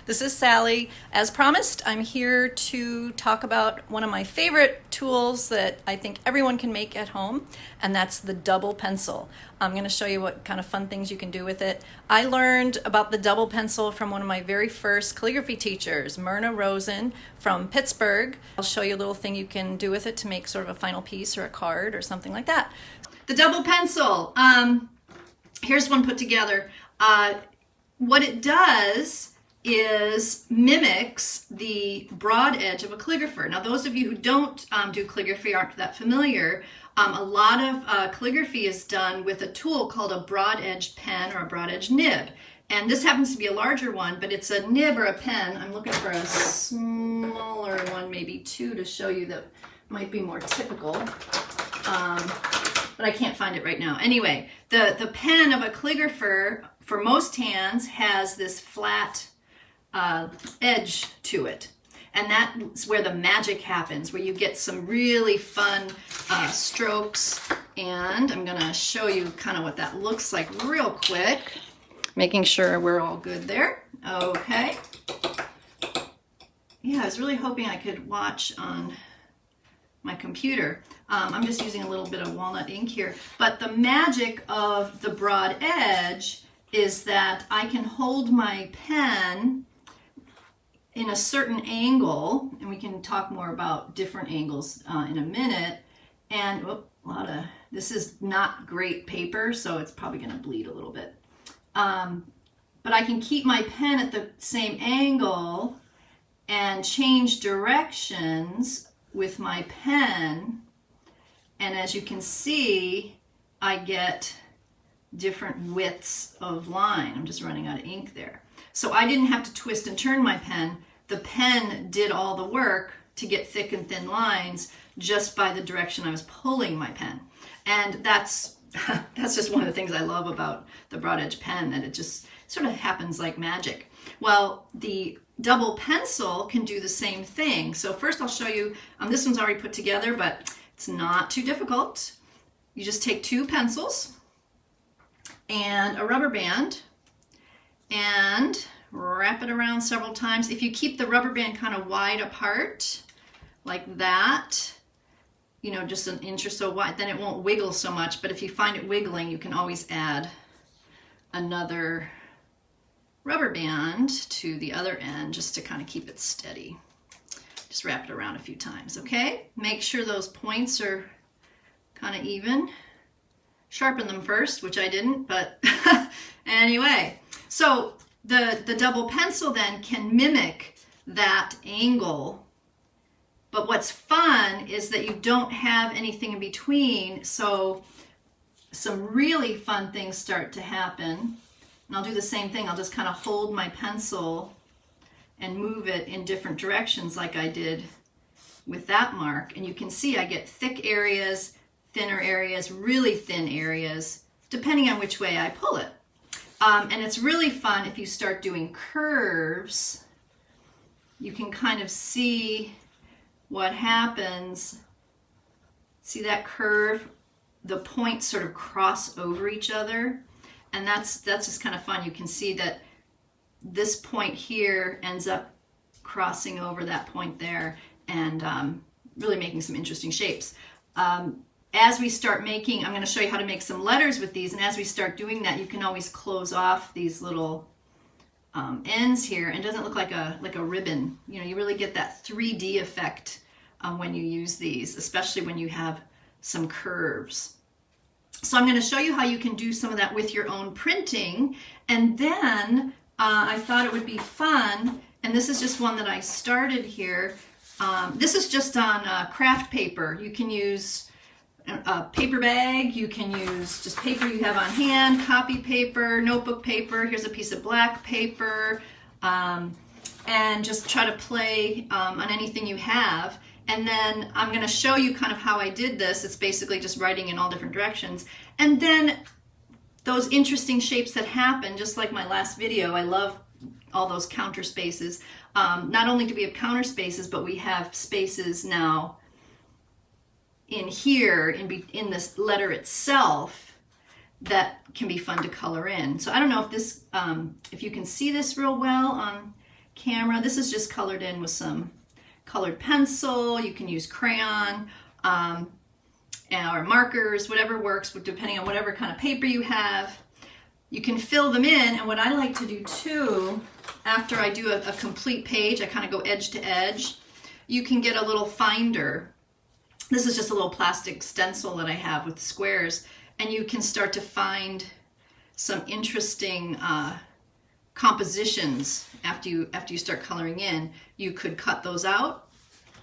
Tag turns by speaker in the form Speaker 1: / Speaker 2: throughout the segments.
Speaker 1: This is Sally. As promised, I'm here to talk about one of my favorite tools that I think everyone can make at home, and that's the double pencil. I'm going to show you what kind of fun things you can do with it. I learned about the double pencil from one of my very first calligraphy teachers, Myrna Rosen from Pittsburgh. I'll show you a little thing you can do with it to make sort of a final piece or a card or something like that. The double pencil. Here's one put together. What it does is mimics the broad edge of a calligrapher. Now, those of you who don't do calligraphy aren't that familiar. A lot of calligraphy is done with a tool called a broad edge pen or a broad edge nib. And this happens to be a larger one, but it's a nib or a pen. I'm looking for a smaller one, maybe two, to show you that might be more typical. But I can't find it right now. Anyway, the pen of a calligrapher for most hands has this flat edge to it. And that's where the magic happens, where you get some really fun strokes. And I'm gonna show you kind of what that looks like real quick, making sure we're all good there. Okay. Yeah, I was really hoping I could watch on my computer. I'm just using a little bit of walnut ink here. But the magic of the broad edge is that I can hold my pen in a certain angle, and we can talk more about different angles in a minute. And this is not great paper, so it's probably gonna bleed a little bit. But I can keep my pen at the same angle and change directions with my pen. And as you can see, I get different widths of line. I'm just running out of ink there. So I didn't have to twist and turn my pen. The pen did all the work to get thick and thin lines just by the direction I was pulling my pen. And that's just one of the things I love about the broad edge pen, that it just sort of happens like magic. Well, the double pencil can do the same thing. So first I'll show you, this one's already put together, but it's not too difficult. You just take two pencils and a rubber band and wrap it around several times. If you keep the rubber band kind of wide apart, like that, you know, just an inch or so wide, then it won't wiggle so much. But if you find it wiggling, you can always add another rubber band to the other end just to kind of keep it steady. Just wrap it around a few times, okay? Make sure those points are kind of even. Sharpen them first, which I didn't, but anyway. So the double pencil then can mimic that angle, but what's fun is that you don't have anything in between, so some really fun things start to happen. And I'll do the same thing. I'll just kind of hold my pencil and move it in different directions like I did with that mark. And you can see I get thick areas, thinner areas, really thin areas, depending on which way I pull it. And it's really fun if you start doing curves. You can kind of see what happens. See that curve? The points sort of cross over each other. And that's just kind of fun. You can see that this point here ends up crossing over that point there, and really making some interesting shapes. As we start making, I'm going to show you how to make some letters with these, and as we start doing that, you can always close off these little ends here, and it doesn't look like a ribbon. You know, you really get that 3D effect when you use these, especially when you have some curves. So I'm going to show you how you can do some of that with your own printing, and then I thought it would be fun, and this is just one that I started here. This is just on craft paper. You can use a paper bag, you can use just paper you have on hand, copy paper, notebook paper, here's a piece of black paper, and just try to play on anything you have. And then I'm going to show you kind of how I did this. It's basically just writing in all different directions. And then those interesting shapes that happen, just like my last video. I love all those counter spaces. Not only do we have counter spaces, but we have spaces now in here, in this letter itself, that can be fun to color in. So I don't know if this, if you can see this real well on camera. This is just colored in with some colored pencil. You can use crayon or markers, whatever works, depending on whatever kind of paper you have. You can fill them in, and what I like to do too, after I do a complete page, I kind of go edge to edge. You can get a little finder. This is just a little plastic stencil that I have with squares, and you can start to find some interesting compositions after you start coloring in. You could cut those out,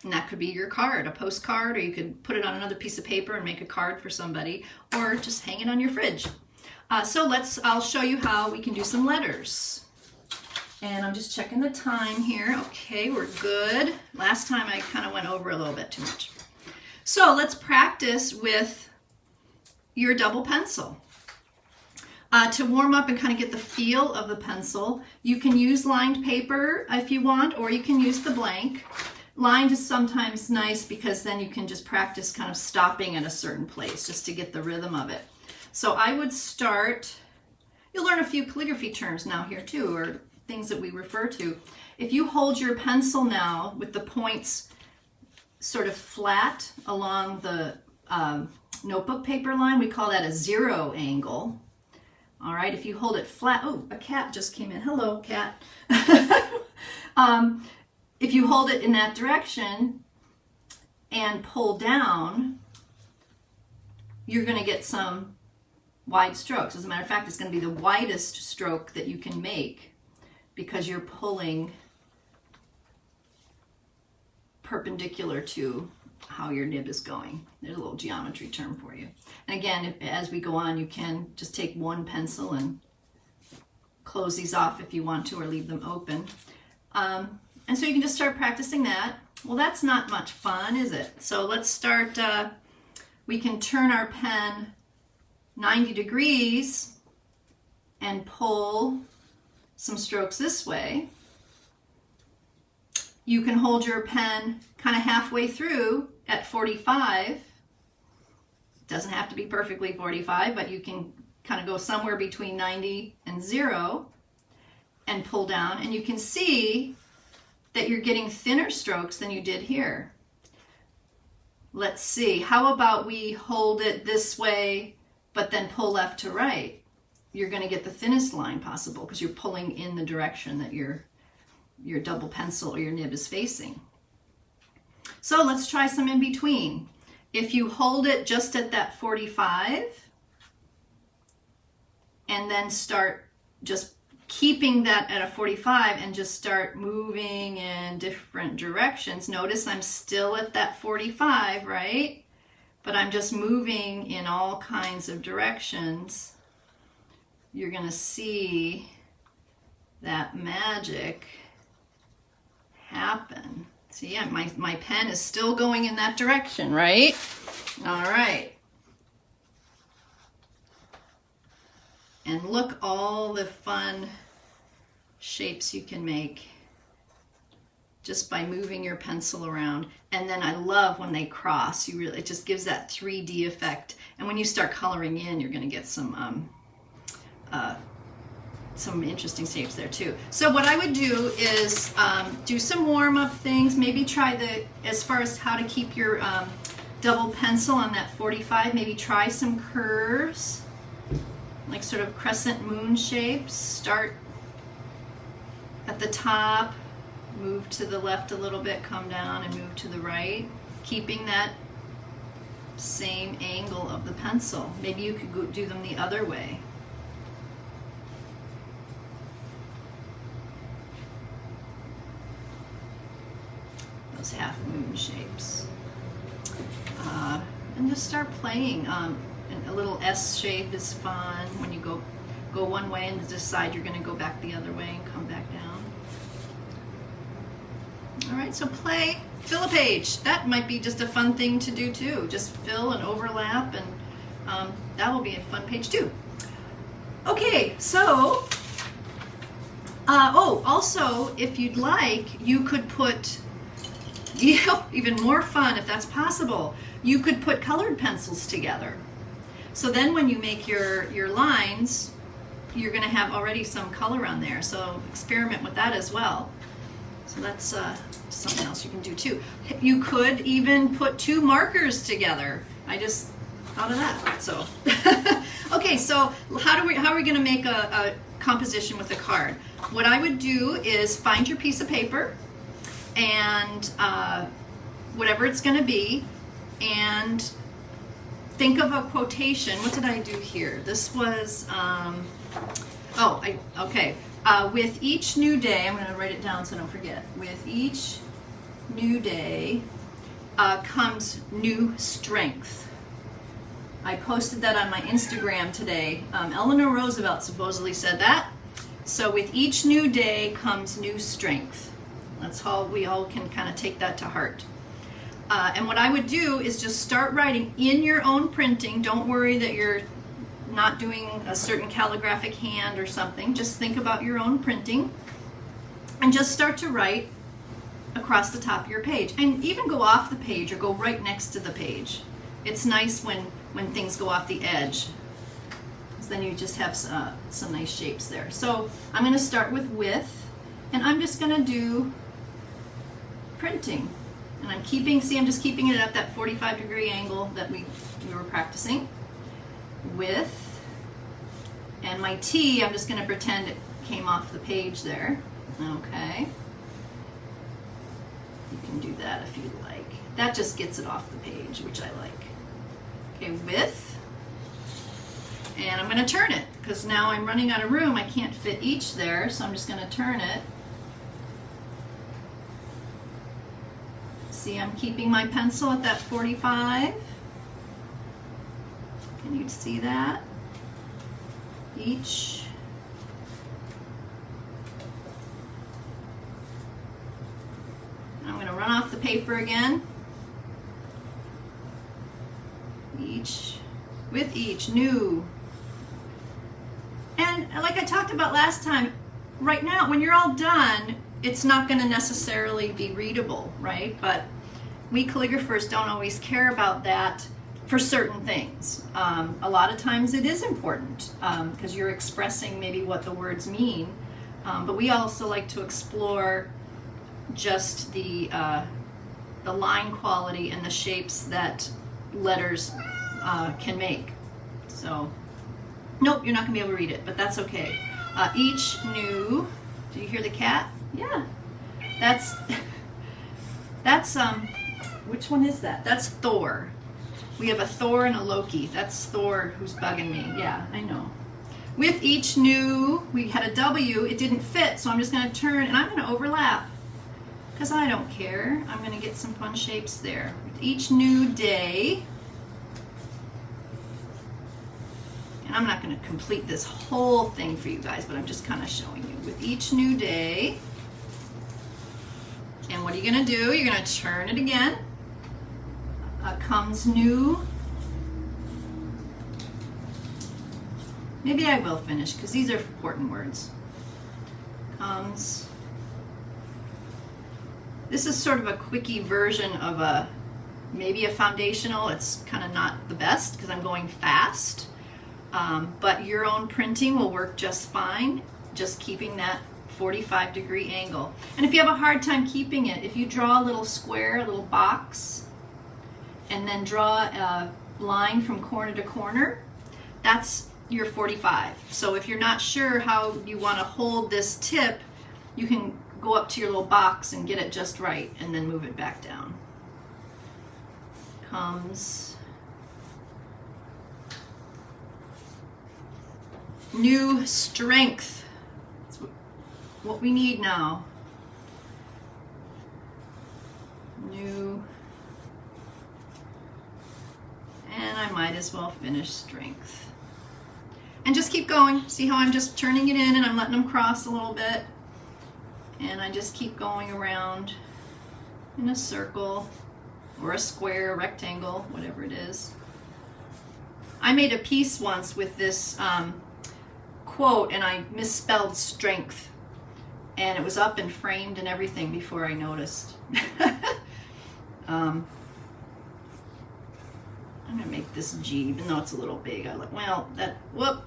Speaker 1: and that could be your card, a postcard, or you could put it on another piece of paper and make a card for somebody, or just hang it on your fridge. I'll show you how we can do some letters. And I'm just checking the time here. Okay, we're good. Last time I kind of went over a little bit too much. So let's practice with your double pencil. To warm up and kind of get the feel of the pencil, you can use lined paper if you want, or you can use the blank. Lined is sometimes nice because then you can just practice kind of stopping at a certain place just to get the rhythm of it. So I would start, you'll learn a few calligraphy terms now here too, or things that we refer to. If you hold your pencil now with the points sort of flat along the notebook paper line, we call that a 0 angle. All right, if you hold it flat, oh, a cat just came in. Hello, cat. If you hold it in that direction and pull down, you're going to get some wide strokes. As a matter of fact, it's going to be the widest stroke that you can make because you're pulling perpendicular to how your nib is going. There's a little geometry term for you. And again, as we go on, you can just take one pencil and close these off if you want to, or leave them open. And so you can just start practicing that. Well, that's not much fun, is it? So let's start, we can turn our pen 90 degrees and pull some strokes this way. You can hold your pen kind of halfway through at 45. It doesn't have to be perfectly 45, but you can kind of go somewhere between 90 and 0 and pull down, and you can see that you're getting thinner strokes than you did here. Let's see, how about we hold it this way but then pull left to right? You're going to get the thinnest line possible because you're pulling in the direction that your double pencil or your nib is facing. So let's try some in between. If you hold it just at that 45 and then start just keeping that at a 45 and just start moving in different directions. Notice I'm still at that 45, right? But I'm just moving in all kinds of directions. You're going to see that magic happen. See, yeah, my pen is still going in that direction, right? All right. And look all the fun shapes you can make just by moving your pencil around. And then I love when they cross. It just gives that 3D effect. And when you start coloring in, you're going to get some interesting shapes there too. So what I would do is do some warm-up things. Maybe try as far as how to keep your double pencil on that 45. Maybe try some curves, like sort of crescent moon shapes. Start at the top, move to the left a little bit, come down and move to the right, keeping that same angle of the pencil. Maybe you could do them the other way. Those half moon shapes. And just start playing. A little S shape is fun when you go one way and decide you're going to go back the other way and come back down. All right, so fill a page. That might be just a fun thing to do too. Just fill and overlap, and that will be a fun page too. Okay, so, also, if you'd like, you could put, even more fun if that's possible, you could put colored pencils together. So then when you make your lines, you're going to have already some color on there. So experiment with that as well. So that's something else you can do too. You could even put two markers together. I just thought of that. So, okay, so how are we going to make a composition with a card? What I would do is find your piece of paper and whatever it's going to be, and think of a quotation. What did I do here? This was, okay. With each new day, I'm going to write it down so I don't forget. With each new day comes new strength. I posted that on my Instagram today. Eleanor Roosevelt supposedly said that. So with each new day comes new strength. That's how we all can kind of take that to heart. And what I would do is just start writing in your own printing. Don't worry that you're not doing a certain calligraphic hand or something. Just think about your own printing and just start to write across the top of your page, and even go off the page or go right next to the page. It's nice when things go off the edge, because then you just have some nice shapes there. So I'm going to start with, and I'm just going to do printing, and I'm just keeping it at that 45-degree angle that we were practicing. With, and my T, I'm just going to pretend it came off the page there. Okay. You can do that if you like. That just gets it off the page, which I like. Okay, with, and I'm going to turn it, because now I'm running out of room. I can't fit each there, so I'm just going to turn it. See, I'm keeping my pencil at that 45. Can you see that? Each. I'm going to run off the paper again. Each, with each, new. And like I talked about last time, right now, when you're all done, it's not going to necessarily be readable, right? But we calligraphers don't always care about that for certain things. A lot of times it is important because you're expressing maybe what the words mean, but we also like to explore just the line quality and the shapes that letters can make. So, nope, you're not gonna be able to read it, but that's okay. Each new, do you hear the cat? Yeah, that's which one is that? That's Thor. We have a Thor and a Loki. That's Thor who's bugging me. Yeah, I know. With each new, we had a W. It didn't fit, so I'm just going to turn, and I'm going to overlap, because I don't care. I'm going to get some fun shapes there. With each new day, and I'm not going to complete this whole thing for you guys, but I'm just kind of showing you. With each new day, and what are you going to do? You're going to turn it again. Comes new. Maybe I will finish, because these are important words. Comes. This is sort of a quickie version of maybe a foundational. It's kind of not the best because I'm going fast, but your own printing will work just fine, just keeping that 45-degree angle. And if you have a hard time keeping it, if you draw a little square, a little box, and then draw a line from corner to corner, that's your 45. So if you're not sure how you want to hold this tip, you can go up to your little box and get it just right, and then move it back down. Comes new strength. That's what we need now. New. And I might as well finish strength. And just keep going. See how I'm just turning it in and I'm letting them cross a little bit. And I just keep going around in a circle or a square, a rectangle, whatever it is. I made a piece once with this quote, and I misspelled strength. And it was up and framed and everything before I noticed. I'm gonna make this G, even though it's a little big. I like, well, that, whoop,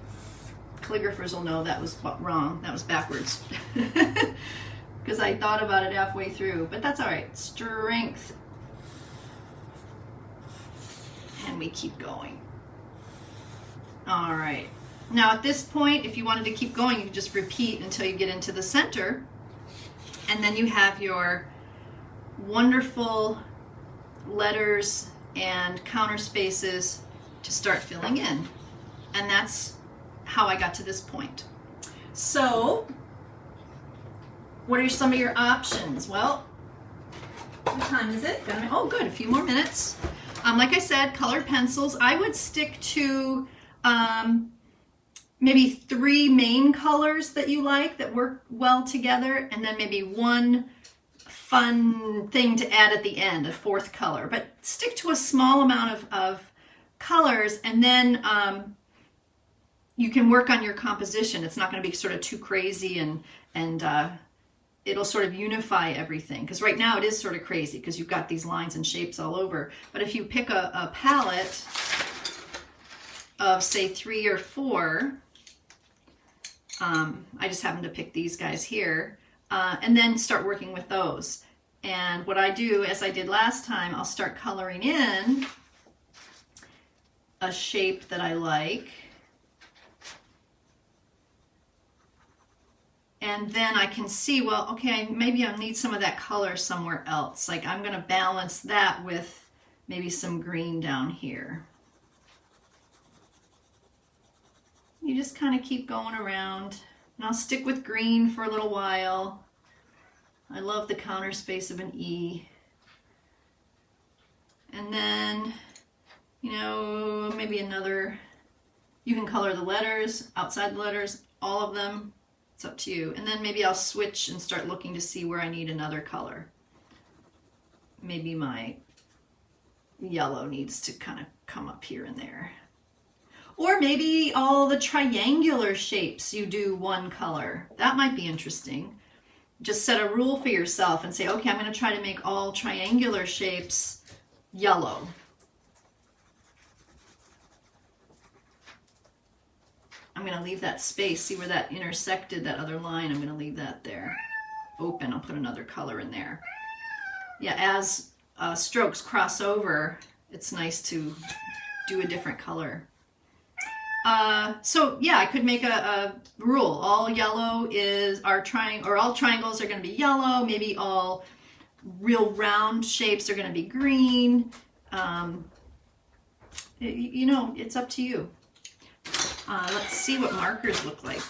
Speaker 1: calligraphers will know that was wrong. That was backwards. because I thought about it halfway through, but that's all right. Strength. And we keep going. All right. Now at this point, if you wanted to keep going, you could just repeat until you get into the center. And then you have your wonderful letters and counter spaces to start filling in. And that's how I got to this point. So, what are some of your options? Well, what time is it? Oh, good, a few more minutes. Like I said, colored pencils. I would stick to maybe 3 main colors that you like that work well together, and then maybe one fun thing to add at the end, a 4th color. But stick to a small amount of colors, and then you can work on your composition. It's not going to be sort of too crazy, and it'll sort of unify everything. Because right now it is sort of crazy because you've got these lines and shapes all over. But if you pick a palette of, say, 3 or 4, I just happen to pick these guys here, and then start working with those. And what I do, as I did last time, I'll start coloring in a shape that I like. And then I can see, well, okay, maybe I need some of that color somewhere else. Like I'm going to balance that with maybe some green down here. You just kind of keep going around. And I'll stick with green for a little while. I love the counter space of an E. And then, you know, maybe another, you can color the letters, outside the letters, all of them. It's up to you. And then maybe I'll switch and start looking to see where I need another color. Maybe my yellow needs to kind of come up here and there. Or maybe all the triangular shapes you do one color. That might be interesting. Just set a rule for yourself and say, okay, I'm going to try to make all triangular shapes yellow. I'm going to leave that space. See where that intersected that other line? I'm going to leave that there open. I'll put another color in there. Yeah, as strokes cross over, it's nice to do a different color. So yeah, I could make a rule. All yellow is our triangle, or all triangles are going to be yellow. Maybe all real round shapes are going to be green. You know, it's up to you. Let's see what markers look like.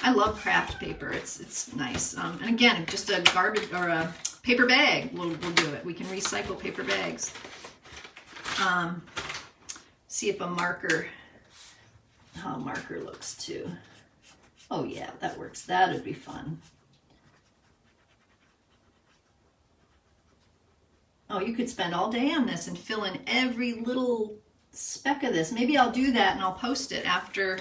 Speaker 1: I love craft paper. It's nice. And again, just a garbage or a paper bag will do it. We can recycle paper bags. See if a marker, how a marker looks too. Oh yeah, that works. That would be fun. Oh, you could spend all day on this and fill in every little speck of this. Maybe I'll do that and I'll post it after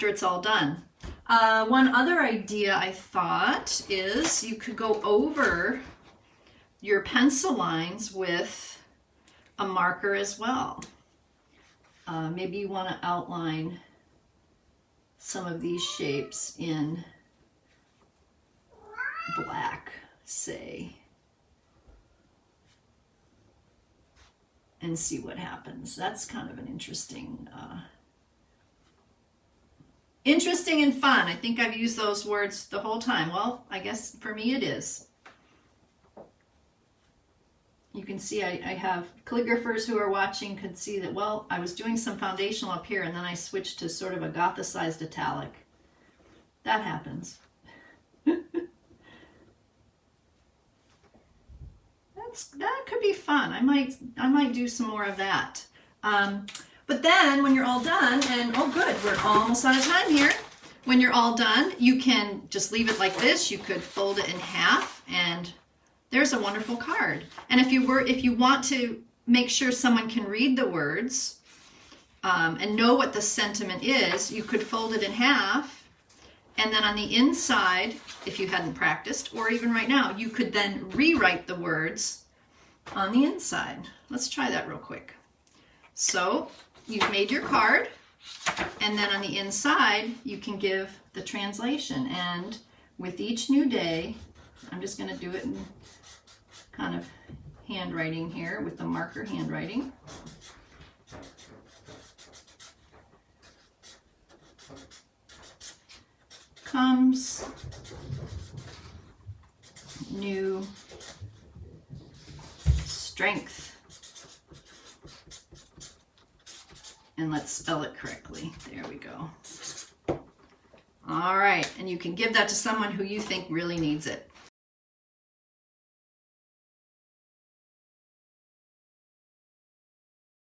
Speaker 1: it's all done. One other idea I thought is you could go over your pencil lines with a marker as well. Maybe you want to outline some of these shapes in black, say, and see what happens. That's kind of an interesting and fun. I think I've used those words the whole time. Well, I guess for me it is. You can see I have calligraphers who are watching could see that, well, I was doing some foundational up here and then I switched to sort of a gothicized italic. That happens. That could be fun. I might do some more of that. But then when you're all done, and oh good, we're almost out of time here. When you're all done, you can just leave it like this. You could fold it in half and there's a wonderful card. And if you want to make sure someone can read the words and know what the sentiment is, you could fold it in half, and then on the inside, if you hadn't practiced, or even right now, you could then rewrite the words on the inside. Let's try that real quick. So you've made your card, and then on the inside, you can give the translation. And with each new day, I'm just going to do it in kind of handwriting here with the marker handwriting. Comes new strength. And let's spell it correctly. There we go. All right, and you can give that to someone who you think really needs it.